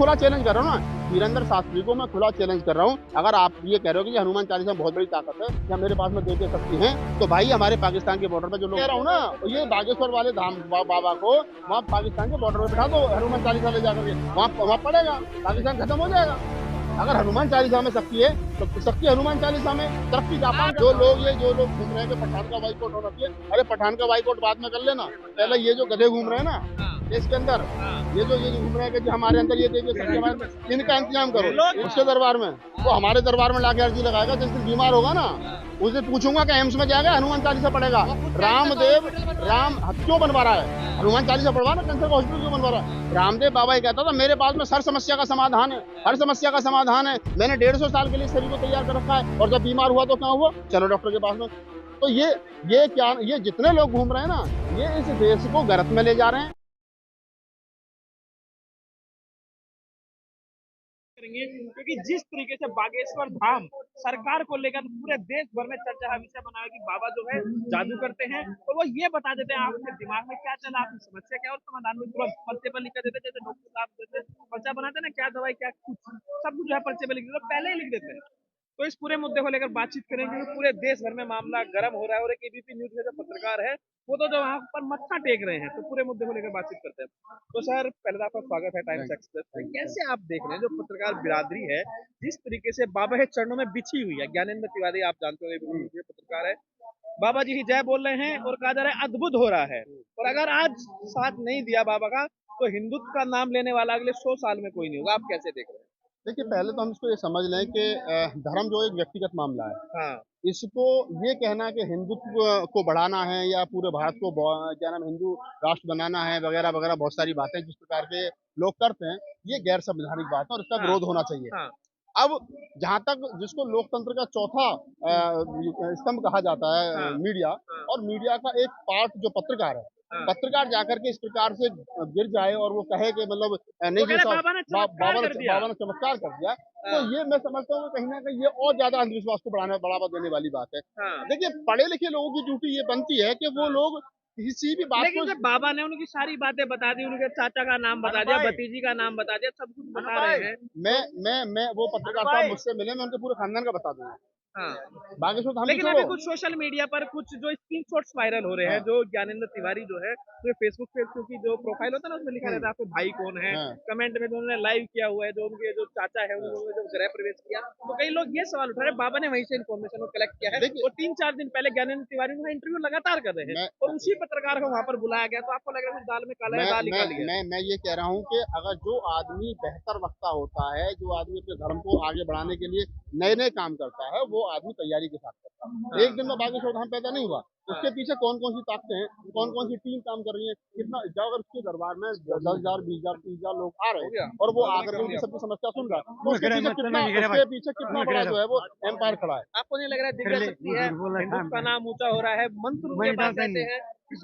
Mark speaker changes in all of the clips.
Speaker 1: खुला चैलेंज कर रहा हूँ ना, वीरेंद्र शास्त्री को मैं खुला चैलेंज कर रहा हूँ। अगर आप ये कह रहे हो कि हनुमान चालीसा में बहुत बड़ी ताकत है या मेरे पास में देवी शक्ति है, तो भाई हमारे पाकिस्तान के बॉर्डर पे जो लोग कह रहा हूँ ना, ये बागेश्वर वाले धाम बाबा को वहाँ पाकिस्तान के बॉर्डर पे बिठा दो, हनुमान चालीसा ले जाकर के वहाँ पड़ेगा, पाकिस्तान खत्म हो जाएगा। अगर हनुमान चालीसा में शक्ति है तो शक्ति हनुमान चालीसा में, तरक्की जापान। जो लोग घूम रहे हैं कि पठान का बाइकआउट होना चाहिए, अरे पठान का बाइकआउट बाद में कर लेना, पहले ये जो गधे घूम रहे हैं ना देश के अंदर, ये जो घूम रहे हैं कि हमारे अंदर ये देखिए शक्ति हमारे, इनका इंतजाम करो उसके दरबार में। वो हमारे दरबार में लाके अर्जी लगाएगा, जिस दिन बीमार होगा ना उसे पूछूंगा कि एम्स में जाएगा हनुमान चालीसा पढ़ेगा। राम क्यों बनवा रहा है, हनुमान चालीसा पढ़वा ना, कैंसर का हॉस्पिटल क्यों बनवा रहा है। रामदेव बाबा ये कहता था मेरे पास में हर समस्या का समाधान है, हर समस्या का समाधान है। मैंने 150 साल के लिए शरीर को तैयार कर रखा है, और जब बीमार हुआ तो क्या हुआ, चलो डॉक्टर के पास में। तो ये जितने लोग घूम रहे हैं ना, ये इस देश को गलत में ले जा रहे हैं।
Speaker 2: क्योंकि जिस तरीके से बागेश्वर धाम सरकार को लेकर पूरे देश भर में चर्चा का विषय बना है कि बाबा जो है जादू करते हैं, तो वो ये बता देते हैं आपके दिमाग में क्या चला, आपकी समस्या क्या, और समाधान में तुरंत पर्चे पर लिख कर देते, जैसे डॉक्टर साहब जैसे पर्चा बनाते हैं ना, क्या दवाई क्या कुछ सब कुछ जो है पर्चे पर लिख देते, पहले ही लिख देते हैं। तो इस पूरे मुद्दे को लेकर बातचीत करेंगे। पूरे देश भर में मामला गर्म हो रहा है और एक एबीपी न्यूज के जो पत्रकार है वो तो जो वहाँ पर मत्था टेक रहे हैं, तो पूरे मुद्दे को लेकर बातचीत करते हैं। तो सर पहले तो आपका स्वागत है टाइम्स एक्सप्रेस में। कैसे आप देख रहे हैं जो पत्रकार बिरादरी है जिस तरीके से बाबा के चरणों में बिछी हुई है, ज्ञानेंद्र तिवारी आप जानते हो ये पत्रकार है, बाबा जी की जय बोल रहे हैं और कहा जा रहा है अद्भुत हो रहा है, और अगर आज साथ नहीं दिया बाबा का तो हिंदुत्व का नाम लेने वाला अगले 100 साल में कोई नहीं होगा। आप कैसे देख रहे हैं?
Speaker 1: देखिए, पहले तो हम इसको ये समझ लें कि धर्म जो एक व्यक्तिगत मामला है।
Speaker 2: हाँ
Speaker 1: इसको ये कहना कि हिंदुत्व को बढ़ाना है या पूरे भारत को क्या नाम हिंदू राष्ट्र बनाना है वगैरह वगैरह, बहुत सारी बातें जिस प्रकार के लोग करते हैं, ये गैर संवैधानिक बात है और इसका विरोध होना चाहिए।
Speaker 2: हाँ
Speaker 1: अब जहां तक जिसको लोकतंत्र का चौथा स्तंभ कहा जाता है,
Speaker 2: हाँ
Speaker 1: मीडिया,
Speaker 2: हाँ
Speaker 1: और मीडिया का एक पार्ट जो पत्रकार है,
Speaker 2: हाँ।
Speaker 1: पत्रकार जाकर के इस प्रकार से गिर जाए और वो कहे कि मतलब नहीं जी साहब, बाबा ने चमत्कार कर दिया, तो
Speaker 2: हाँ
Speaker 1: ये मैं समझता हूँ कि कहीं ना कहीं ये और ज्यादा अंधविश्वास को बढ़ावा देने वाली बात है।
Speaker 2: हाँ।
Speaker 1: देखिए, पढ़े लिखे लोगों की ड्यूटी ये बनती है कि वो लोग किसी भी बात
Speaker 2: लेकिन
Speaker 1: को,
Speaker 2: जब बाबा ने उनकी सारी बातें बता दी, उनके चाचा का नाम बता दिया, भतीजी का नाम बता दिया, सब कुछ बता रहे हैं,
Speaker 1: मैं वो पत्रकार साहब मुझसे मिले, मैं उनके पूरे खानदान का बता दूंगा।
Speaker 2: हाँ।
Speaker 1: बागेश्वर धाम
Speaker 2: लेकिन
Speaker 1: छोड़ो।
Speaker 2: अभी कुछ सोशल मीडिया पर कुछ जो स्क्रीनशॉट्स वायरल हो रहे हैं, जो ज्ञानेंद्र तिवारी जो है तो फेसबुक पे क्योंकि जो प्रोफाइल होता है ना उसमें लिखा रहता है आपके भाई कौन है, कमेंट में जो उन्होंने लाइव किया हुआ है, जो उनके जो चाचा है उन्होंने जो गृह प्रवेश किया, तो कई लोग ये सवाल उठा रहे हैं बाबा ने वहीं से इन्फॉर्मेशन को कलेक्ट किया है, और 3-4 दिन पहले ज्ञानेंद्र तिवारी का इंटरव्यू लगातार कर रहे हैं और उसी पत्रकार को वहां पर बुलाया गया, तो आपको लग रहा है दाल में काला है, दाल निकल गया।
Speaker 1: मैं ये कह रहा हूँ कि अगर जो आदमी बेहतर वक्ता होता है, जो आदमी अपने धर्म को आगे बढ़ाने के लिए नए नए काम करता है, वो आदमी तैयारी के साथ करता है। एक दिन में बागेश्वर धाम पैदा नहीं हुआ, उसके पीछे कौन कौन सी ताकतें हैं, कौन कौन सी टीम काम कर रही है, कितना जब अगर उसके दरबार में 10,000 20,000 30,000 लोग आ रहे हैं और वो आकर के उनकी सबकी समस्या सुन रहा है, तो उसके पीछे कितना बड़ा जो है वो एम्पायर खड़ा है।
Speaker 2: आपको नहीं लग रहा है दिव्य शक्ति है, हिंदुत्व का नाम ऊंचा हो रहा है, मंत्र उनके पास ऐसे हैं,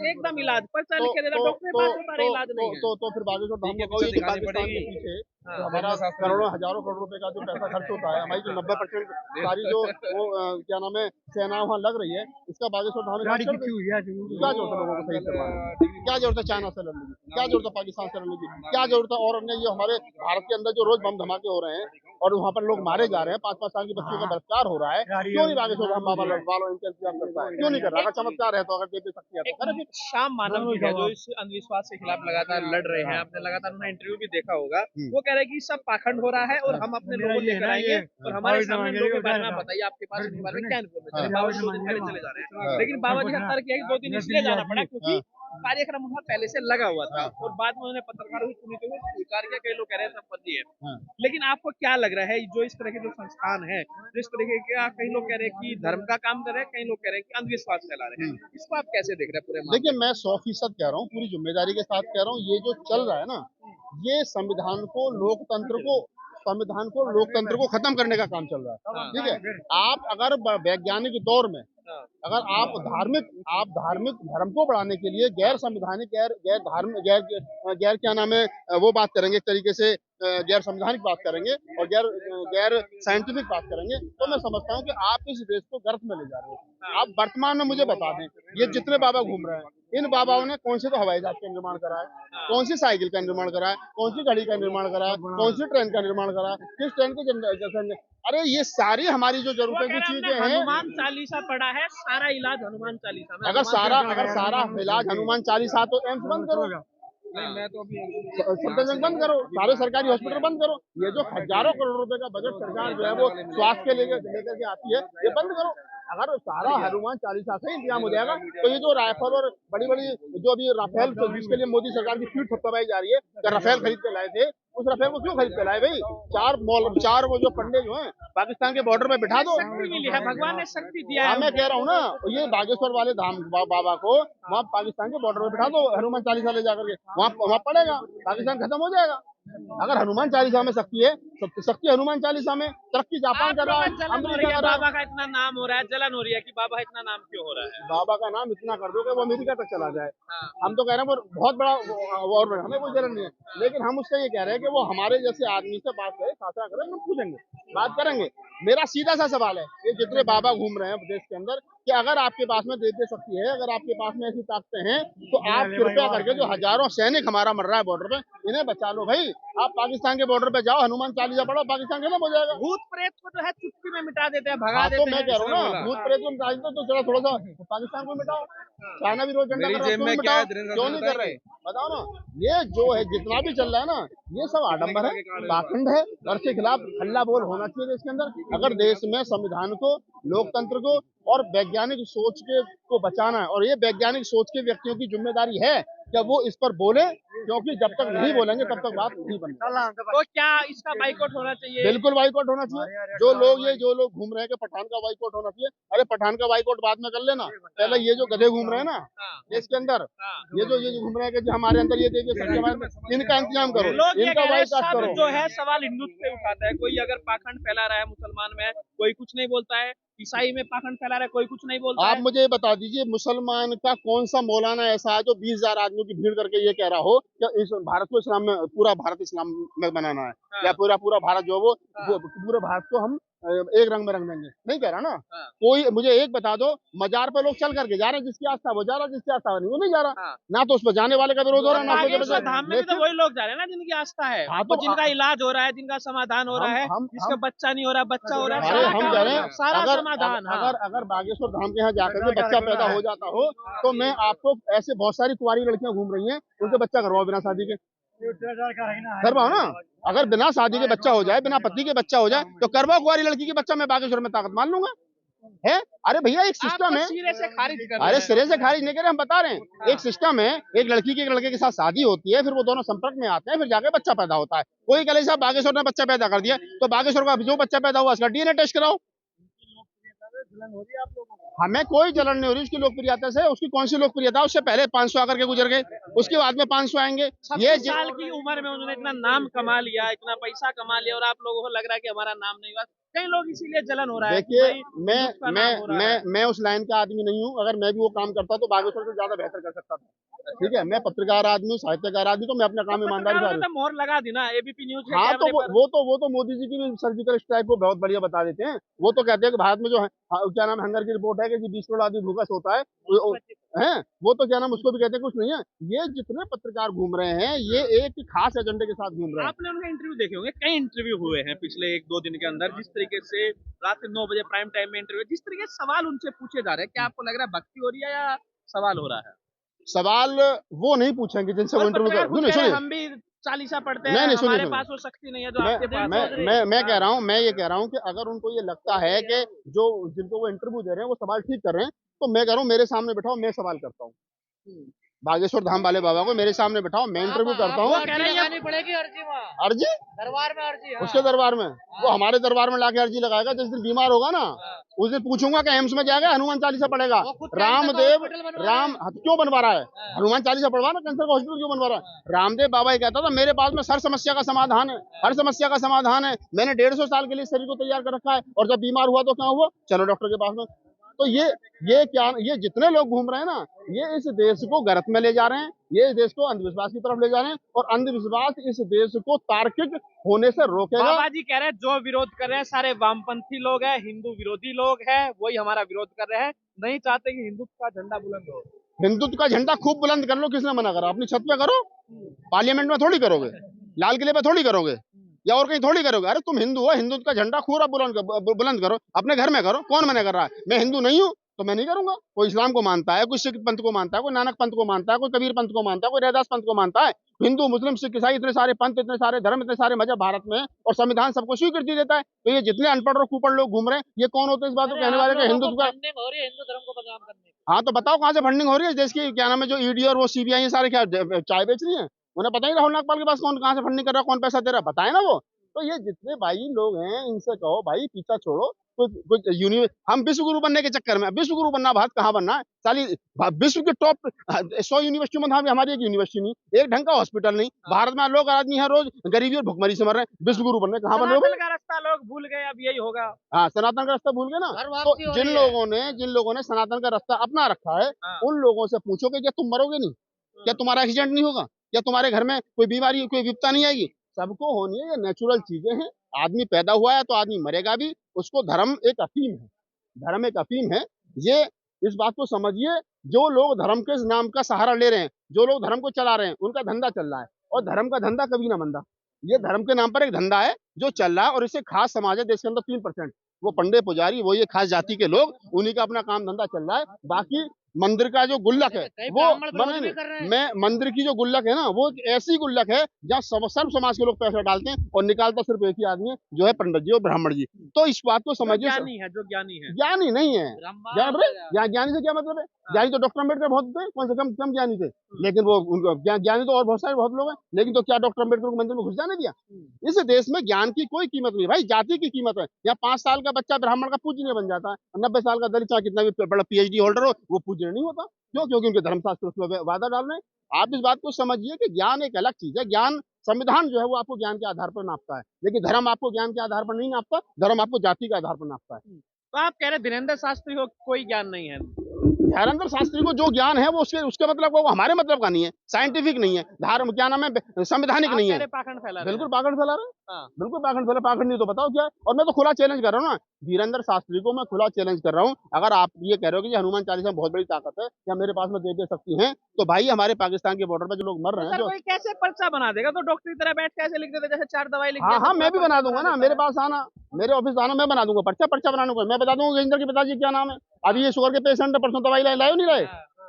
Speaker 2: एकदम इलाज पर्चा लिख के दे रहा, डॉक्टर के पास होता रहा, इलाज नहीं है।
Speaker 1: तो फिर बागेश्वर धाम को पाकिस्तान के पीछे हमारा करोड़ों हजारों करोड़ रुपए का जो पैसा खर्च होता है, हमारी जो 90% सारी जो वो क्या नाम है सेना वहाँ लग रही है, इसका बागेश्वर धाम क्या जरूरत है लोगों को सही करवाने, क्या जरूरत है चाइना से लड़ने की, क्या जरूरत है पाकिस्तान से लड़ने की, क्या जरूरत है। और अन्य ये हमारे भारत के अंदर जो रोज बम धमाके हो रहे हैं और वहाँ पर लोग मारे जा रहे हैं, 5-5 साल की बच्चियों का बलात्कार हो रहा है, क्यों नहीं बागेश्वर धाम बाबा वालों इनका इंतजाम करता है, क्यों नहीं कर रहा? अगर चमत्कार है तो, अगर देख सकती है तो
Speaker 2: शाम मानव जी है जो इस अंधविश्वास के खिलाफ लगातार लड़ रहे हैं, आपने लगातार उनका इंटरव्यू भी देखा होगा, वो कह रहे हैं कि सब पाखंड हो रहा है और हम अपने लोगों को लेकर आएंगे और हमारे सामने लोगों के बारे में आप बताइए, आपके पास इनके बारे में क्या इन्फॉर्मेशन है। बाबा जी 2 दिन पहले चले जा रहे हैं, लेकिन बाबा जी का तर्क है कि 2 दिन इसलिए जाना पड़ा क्योंकि कार्यक्रम उनका पहले से लगा हुआ था और बाद में उन्होंने पत्रकारों की सुनी तो स्वीकार किया। कई लोग कह रहे हैं सब फर्जी है, लेकिन आपको क्या लग रहा है जो इस तरह के जो संस्थान है, जो इस तरह के कई लोग कह रहे हैं कि धर्म का काम कर रहे हैं, कई लोग कह रहे हैं कि अंधविश्वास फैला रहे हैं, इसको आप कैसे देख रहे हैं पूरे?
Speaker 1: देखिए, मैं 100% कह रहा हूँ, पूरी जिम्मेदारी के साथ कह रहा हूँ, ये जो चल रहा है ना, ये संविधान को लोकतंत्र को खत्म करने का काम चल रहा है। ठीक है, आप अगर वैज्ञानिक दौर में अगर आप धार्मिक धर्म को बढ़ाने के लिए गैर संवैधानिक गैर क्या नाम है वो बात करेंगे एक तरीके से गैर संवैधानिक बात करेंगे और गैर गैर साइंटिफिक बात करेंगे, तो मैं समझता हूँ कि आप इस देश को गर्त में ले जा रहे हो। आप वर्तमान में मुझे बता दें, ये जितने बाबा घूम रहे हैं, इन बाबाओं ने कौन से तो हवाई जहाज का निर्माण करा है, कौन सी साइकिल का निर्माण करा है, कौन सी घड़ी का निर्माण करा है, कौन सी ट्रेन का निर्माण करा है, किस ट्रेन के जैसे, अरे ये सारी हमारी जो जरूरतें की चीजें हैं।
Speaker 2: हनुमान चालीसा पढ़ा है, सारा इलाज हनुमान चालीसा में।
Speaker 1: अगर सारा इलाज हनुमान चालीसा, तो एम्स बंद करो,
Speaker 2: मैं तो अभी
Speaker 1: सफदरजंग बंद करो, सारे सरकारी हॉस्पिटल बंद करो। ये जो हजारों करोड़ रुपए का बजट सरकार जो है वो स्वास्थ्य के लेकर के आती है, ये बंद करो। अगर सारा हनुमान चालीसा से इंतजाम हो जाएगा, तो ये जो राइफल और बड़ी बड़ी जो अभी राफेल, जिसके लिए मोदी सरकार की फीट थपथपाई जा रही है, तो राफेल खरीद के लाए थे, उस राफेल को क्यों खरीद के लाए भाई? चार वो जो पंडे जो हैं पाकिस्तान के बॉर्डर पे बिठा दो।
Speaker 2: शक्ति मिली है, भगवान ने शक्ति दिया है।
Speaker 1: मैं कह रहा हूँ ना, ये बागेश्वर वाले धाम बाबा को वहाँ पाकिस्तान के बॉर्डर पे बिठा दो, हनुमान चालीसा ले जाकर के वहाँ पड़ेगा, पाकिस्तान खत्म हो जाएगा। अगर हनुमान चालीसा में शक्ति है, शक्ति हनुमान चालीसा में, तरक्की जापान कर रहा है, अमेरिका कर रहा है।
Speaker 2: बाबा का इतना नाम हो रहा है, जलन हो रही है कि बाबा इतना नाम क्यों हो रहा है?
Speaker 1: बाबा का नाम इतना कर दो कि वो अमेरिका तक चला जाए। हम तो कह रहे हैं वो बहुत बड़ा और हमें कोई जलन नहीं है, लेकिन हम उससे ये कह रहे हैं कि वो हमारे जैसे आदमी से बात करे, शास्त्रा करें, हम पूछेंगे, बात करेंगे। मेरा सीधा सा सवाल है, ये जितने बाबा घूम रहे हैं देश के अंदर, कि अगर आपके पास में दैवीय शक्ति है, अगर आपके पास में ऐसी ताकतें हैं, तो आप कृपया करके जो हजारों सैनिक हमारा मर रहा है बॉर्डर पे, इन्हें बचा लो भाई। आप पाकिस्तान के बॉर्डर पे जाओ, हनुमान चालीसा पढ़ो, पाकिस्तान खत्म हो जाएगा।
Speaker 2: भूत प्रेत को जो है चुटकी में मिटा देते हैं, भगा देते
Speaker 1: तो
Speaker 2: हैं।
Speaker 1: मैं कह रहा हूँ ना, भूत प्रेत को मिटा देते तो चलो थोड़ा सा पाकिस्तान को मिटाओ। चाइना भी रोज झंडा कर रहा है, क्यों नहीं कर रहे? बताओ ना। ये जो है जितना भी चल रहा है ना, ये सब आडंबर है, पाखंड है, और इसके खिलाफ हल्ला बोल होना चाहिए देश के अंदर। अगर देश में संविधान को, लोकतंत्र को और वैज्ञानिक सोच को बचाना है, और ये वैज्ञानिक सोच के व्यक्तियों की जिम्मेदारी है कि वो इस पर बोले, क्योंकि जब तक नहीं बोलेंगे तब तक बात नहीं बनेगी।
Speaker 2: तो क्या इसका बाइकआउट होना चाहिए?
Speaker 1: बिल्कुल बाइकआउट होना चाहिए। जो लोग घूम रहे हैं कि पठान का बाइकआउट होना चाहिए, अरे पठान का बाइकआउट बाद में कर लेना, पहले ये जो गधे घूम रहे हैं ना देश के अंदर, ये जो घूम रहे हैं कि हमारे अंदर ये देखिए, इनका इंतजाम करो, इनका बाइकआउट करो।
Speaker 2: जो है सवाल हिंदुत्व पे उठाता है, कोई अगर पाखंड फैला रहा है मुसलमान में, कोई कुछ नहीं बोलता है, ईसाई में पाखंड फैला रहा है, कोई कुछ नहीं बोलता है।
Speaker 1: आप मुझे बता दीजिए, मुसलमान का कौन सा मौलाना ऐसा है जो 20,000 आदमियों की भीड़ करके ये कह रहा हो कि इस भारत को इस्लाम में, पूरा भारत इस्लाम में बनाना है, या पूरा भारत जो वो पूरे भारत को हम एक रंग में रंग देंगे? नहीं कह रहा ना कोई। मुझे एक बता दो, मजार पे लोग चल करके जा रहे हैं, जिसकी आस्था वो जा रहा है, जिसकी आस्था नहीं वो नहीं जा रहा। ना तो उस पर जाने वाले का विरोध हो रहा है, ना
Speaker 2: धाम में तो वही लोग जा रहे हैं ना जिनकी आस्था है, तो जिनका इलाज हो रहा है, जिनका समाधान हो रहा है, जिसका बच्चा नहीं हो रहा, बच्चा हो रहा है,
Speaker 1: हम कह रहे हैं
Speaker 2: सारा समाधान।
Speaker 1: अगर बागेश्वर धाम के यहाँ जाकर के बच्चा पैदा हो जाता हो, तो मैं आपको ऐसे बहुत सारी कुंवारी लड़कियां घूम रही हैं, उनके बच्चा करवाओ बिना शादी के, करवाओ ना। अगर बिना शादी के बच्चा हो जाए, बिना पति के बच्चा हो जाए, तो करवाओ कुंवारी लड़की के बच्चा, मैं बागेश्वर में ताकत मान लूंगा। है अरे भैया, एक सिस्टम है,
Speaker 2: सिरे से खारिज कर,
Speaker 1: अरे सिरे से खारिज नहीं करे, हम बता रहे हैं। एक सिस्टम है, एक लड़की की एक लड़के के साथ शादी होती है, फिर वो दोनों संपर्क में आते हैं, फिर जाके बच्चा पैदा होता है। कोई कहे साहब बागेश्वर ने बच्चा पैदा कर दिया, तो बागेश्वर का जो बच्चा पैदा हुआ उसका डीएनए टेस्ट कराओ। हमें कोई जलन नहीं हो रही उसकी लोकप्रियता से। उसकी कौन सी लोकप्रियता? उससे पहले 500 आकर के गुजर गए, उसके बाद में 500 आएंगे। ये
Speaker 2: साल की उम्र में उन्होंने इतना नाम कमा लिया, इतना पैसा कमा लिया, और आप लोगों को लग रहा है कि हमारा नाम नहीं हुआ। कई लोग इसीलिए जलन हो रहा है।
Speaker 1: देखिए, मैं उस लाइन का आदमी नहीं हूँ। अगर मैं भी वो काम करता तो बागेश्वर से ज्यादा बेहतर कर सकता था। ठीक है, मैं पत्रकार आदमी हूँ, साहित्यकार आदमी, तो मैं अपना काम ईमानदारी से।
Speaker 2: मोहर लगा दी ना एबीपी न्यूज।
Speaker 1: हाँ, तो वो तो मोदी जी की भी सर्जिकल स्ट्राइक को बहुत बढ़िया बता देते हैं। वो तो कहते हैं कि भारत में जो है, क्या नाम, हंगर की रिपोर्ट है कि 20 करोड़ आदमी भूखा सोता है, वो तो क्या नाम, उसको भी कहते हैं, कुछ नहीं है। ये जितने पत्रकार घूम रहे हैं, ये एक खास एजेंडे के साथ घूम रहे हैं।
Speaker 2: आपने उनके इंटरव्यू देखे होंगे, कई इंटरव्यू हुए हैं पिछले 1-2 दिन के अंदर, जिस तरीके से रात के 9 बजे प्राइम टाइम में इंटरव्यू, जिस तरीके से सवाल उनसे पूछे जा रहे हैं, क्या आपको लग रहा है भक्ति हो रही है या सवाल हो रहा है?
Speaker 1: सवाल वो नहीं पूछेंगे जिनसे वो इंटरव्यू कर।
Speaker 2: हम भी चालीसा पढ़ते हैं, हमारे पास वो शक्ति नहीं है जो आपके पास।
Speaker 1: मैं कह रहा हूँ, मैं ये कह रहा हूँ कि अगर उनको ये लगता है कि जो जिनको वो इंटरव्यू दे रहे हैं वो सवाल ठीक कर रहे हैं, तो मैं कह रहा हूँ मेरे सामने बैठाओ, मैं सवाल करता हूँ। बागेश्वर धाम वाले बाबा को मेरे सामने बैठाओ, मैं इंटरव्यू करता हूँ। अर्जी
Speaker 2: दरबार में, अर्जी
Speaker 1: उसके दरबार में, वो हमारे दरबार में लाके अर्जी लगाएगा। जिस दिन बीमार होगा ना, उस दिन पूछूंगा कि एम्स में जाएगा, हनुमान चालीसा पढ़ेगा। रामदेव क्यों बनवा रहा है? हनुमान चालीसा पढ़वा ना, कैंसर का हॉस्पिटल क्यों बनवा रहा है? रामदेव बाबा ये कहता था, मेरे पास में हर समस्या का समाधान है, हर समस्या का समाधान है। मैंने 150 साल के लिए शरीर को तैयार कर रखा है, और जब बीमार हुआ तो क्या हुआ? चलो डॉक्टर के पास में। तो ये क्या, ये जितने लोग घूम रहे हैं ना, ये इस देश को गलत में ले जा रहे हैं, ये इस देश को अंधविश्वास की तरफ ले जा रहे हैं, और अंधविश्वास इस देश को तार्किक होने से रोकेगा।
Speaker 2: बाबा जी कह रहे हैं जो विरोध कर रहे हैं सारे वामपंथी लोग हैं, हिंदू विरोधी लोग हैं, वही हमारा विरोध कर रहे हैं, नहीं चाहते कि हिंदुत्व का झंडा बुलंद हो।
Speaker 1: हिंदुत्व का झंडा खूब बुलंद कर लो, किसने मना करा? अपनी छत पे करो, पार्लियामेंट में थोड़ी करोगे, लाल किले पे थोड़ी करोगे, या और कहीं थोड़ी करोगे। अरे तुम हिंदू हो, हिंदुत्व का झंडा खूब बुलंद करो, अपने घर में करो। कौन मना कर रहा है? मैं हिंदू नहीं हूँ तो मैं नहीं करूंगा। कोई इस्लाम को मानता है, कोई सिख पंथ को मानता है, कोई नानक पंथ को मानता है, कोई कबीर पंथ को मानता है, कोई रैदास पंथ को मानता है। हिंदू मुस्लिम सिख ईसाई, इतने सारे पंथ, इतने सारे धर्म, इतने सारे मजहब भारत में, और संविधान सबको स्वीकृति देता है। तो ये जितने अनपढ़ और कुपढ़ लोग घूम रहे हैं, ये कौन होते हैं इस बात को कहने वाले कि हिंदुत्व का?
Speaker 2: हिंदू धर्म को बदनाम करने।
Speaker 1: हाँ तो बताओ कहाँ से फंडिंग हो रही है देश की? क्या नाम है जो ईडी और वो सीबीआई, ये सारे क्या चाय बेच रही है? उन्हें पता ही राहुल नागपाल के पास कौन कहाँ से फंडिंग कर रहा है, कौन पैसा दे रहा है, बताए ना वो। तो ये जितने भाई लोग हैं, इनसे कहो भाई पीछा छोड़ो। कुछ हम विश्व गुरु बनने के चक्कर में, विश्व गुरु बनना भारत कहाँ बनना है साली? विश्व के टॉप 100 यूनिवर्सिटी में हमारी एक यूनिवर्सिटी नहीं, एक ढंग का हॉस्पिटल नहीं। भारत में लोग आदमी है रोज गरीबी और भुखमरी से मर रहे हैं, विश्व गुरु बनने कहाँ बन रहे हो?
Speaker 2: का रास्ता लोग भूल गए, अब यही होगा।
Speaker 1: हाँ, सनातन का रास्ता भूल गए ना। तो जिन लोगों ने सनातन का रास्ता अपना रखा है, उन लोगों से पूछो कि क्या तुम मरोगे नहीं? क्या तुम्हारा एक्सीडेंट नहीं होगा? क्या तुम्हारे घर में कोई बीमारी, कोई विपता नहीं आएगी? सबको होनी है, ये नेचुरल चीजें हैं। आदमी पैदा हुआ है तो आदमी मरेगा भी। उसको धर्म एक अफीम है, धर्म एक अफीम है। ये इस बात को समझिए, जो लोग धर्म के नाम का सहारा ले रहे हैं, जो लोग धर्म को चला रहे हैं, उनका धंधा चल रहा है, और धर्म का धंधा कभी ना मंदा। ये धर्म के नाम पर एक धंधा है जो चल रहा है, और इससे खास समाज है देश के अंदर 3%, वो पंडे पुजारी, वो ये खास जाति के लोग, उन्हीं का अपना काम धंधा चल रहा है। बाकी मंदिर का जो गुल्लक है वो मैं मंदिर की जो गुल्लक है ना, वो ऐसी गुल्लक है जहाँ सब समाज के लोग पैसा डालते हैं, और निकालता सिर्फ एक ही आदमी है, जो है पंडित जी और ब्राह्मण जी। तो इस बात को समझिए,
Speaker 2: ज्ञानी है जो ज्ञानी है,
Speaker 1: ज्ञानी नहीं है। ज्ञानी से क्या मतलब है? ज्ञानी तो डॉक्टर अम्बेडकर बहुत थे, कौन से कम ज्ञानी थे। लेकिन वो उनको ज्ञानी तो और बहुत सारे बहुत लोग हैं, लेकिन तो क्या डॉक्टर अम्बेडकर को मंदिर में घुस जाने दिया? इस देश में ज्ञान की कोई कीमत नहीं भाई, जाति की कीमत है। यहाँ 5 साल का बच्चा ब्राह्मण का पूजनीय बन जाता है, 90 साल का दलित चाहे कितना भी बड़ा PhD होल्डर हो, वो पूजनीय नहीं होता। क्यों? क्योंकि उनके धर्मशास्त्र उसमें वादा डाल रहे हैं। आप इस बात को समझिए कि ज्ञान एक अलग चीज है। ज्ञान, संविधान जो है वो आपको ज्ञान के आधार पर नापता है, लेकिन धर्म आपको ज्ञान के आधार पर नहीं नापता, धर्म आपको जाति के आधार पर नापता है।
Speaker 2: तो आप कह रहे धीरेन्द्र शास्त्री को कोई ज्ञान नहीं है?
Speaker 1: धीरेन्द्र शास्त्री को जो ज्ञान है वो उसके मतलब वो हमारे मतलब का नहीं है, साइंटिफिक नहीं है, धर्म क्या नाम है, संवैधानिक नहीं है।
Speaker 2: पाखंड फैला रहे हैं।
Speaker 1: बिल्कुल पाखंड फैला रहे हैं, बिल्कुल पाखंड फैला। पाखंड नहीं तो बताओ क्या है? और मैं तो खुला चैलेंज कर रहा हूँ ना, धीरेन्द्र शास्त्री को मैं खुला चैलेंज कर रहा हूँ। अगर आप ये कह रहे हो कि हनुमान चालीसा में बहुत बड़ी ताकत है, या मेरे पास में दे शक्ति है, तो भाई हमारे पाकिस्तान के बॉर्डर पर जो लोग मर रहे हैं,
Speaker 2: कोई कैसे पर्चा बना देगा? तो डॉक्टर की तरह बैठ कैसे लिख देते, जैसे 4 दवाई लिख?
Speaker 1: हाँ, मैं भी बना दूंगा ना, मेरे पास आना, मेरे ऑफिस आना, मैं बना दूंगा पर्चा बनाने को। मैं बता दूंगा इंदर के पिताजी क्या नाम है। अभी ये शुगर के पेशेंट है, परसों दवाई लाए नहीं लाए?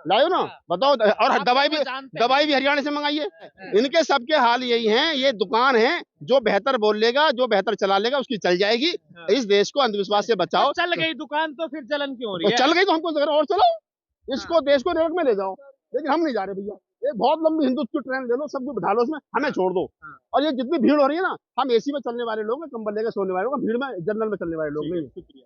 Speaker 1: लाओ ना, बताओ। और दवाई भी हरियाणा से मंगाइए। इनके सबके हाल यही हैं। ये दुकान है, जो बेहतर बोल लेगा, जो बेहतर चला लेगा, उसकी चल जाएगी। इस देश को अंधविश्वास से बचाओ।
Speaker 2: चल गई दुकान तो फिर जलन क्यों हो रही है?
Speaker 1: चल गई तो हमको और चलो, इसको देश को नरक में ले जाओ, लेकिन हम नहीं जा रहे भैया। एक बहुत लंबी हिंदुत्व की ट्रेन ले लो, सबको बिठा लो उसमें, हमें छोड़ दो। और ये जितनी भीड़ हो रही है ना, हम AC में चलने वाले लोग हैं, कंबल लेकर सोने वाले लोग, भीड़ में जनरल में चलने वाले लोग नहीं।